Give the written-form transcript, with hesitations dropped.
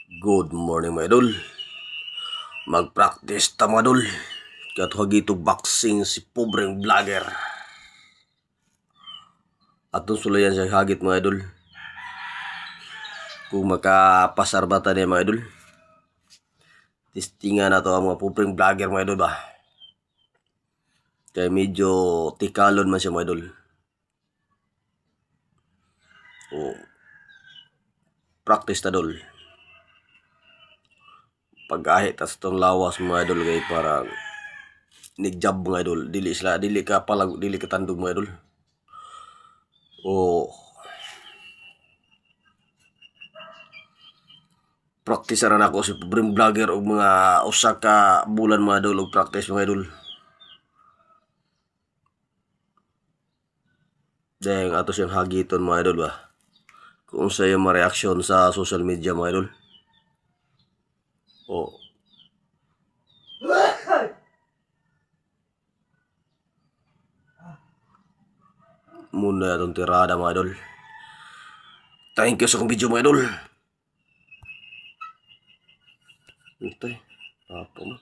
Good morning mga idol. Mag-practice ta mga idol. Kaya't hagito boxing si pobreng vlogger. At nung sulayan siya hagit mga idol. Kung makapasar ba ta niya mga idol. Testingan na to ang mga pobreng vlogger mga idol ba. Kaya medyo tikalon man siya mga idol. O, practice ta dol. Pag-ahit tas itong lawas mga idol kay parang nigjab mga idol. Dili ka palag, dili ka tandog mga idol. O practice na ako si pobreng vlogger og mga usa ka bulan mga idol og practice mga idol. Dahil ato siyang hagiton mga idol ba. Kung sa yung ma-reaction sa social media mga idol. O muna itong tirada mga idol. Thank you sa kong video mga idol. Ito apa mo?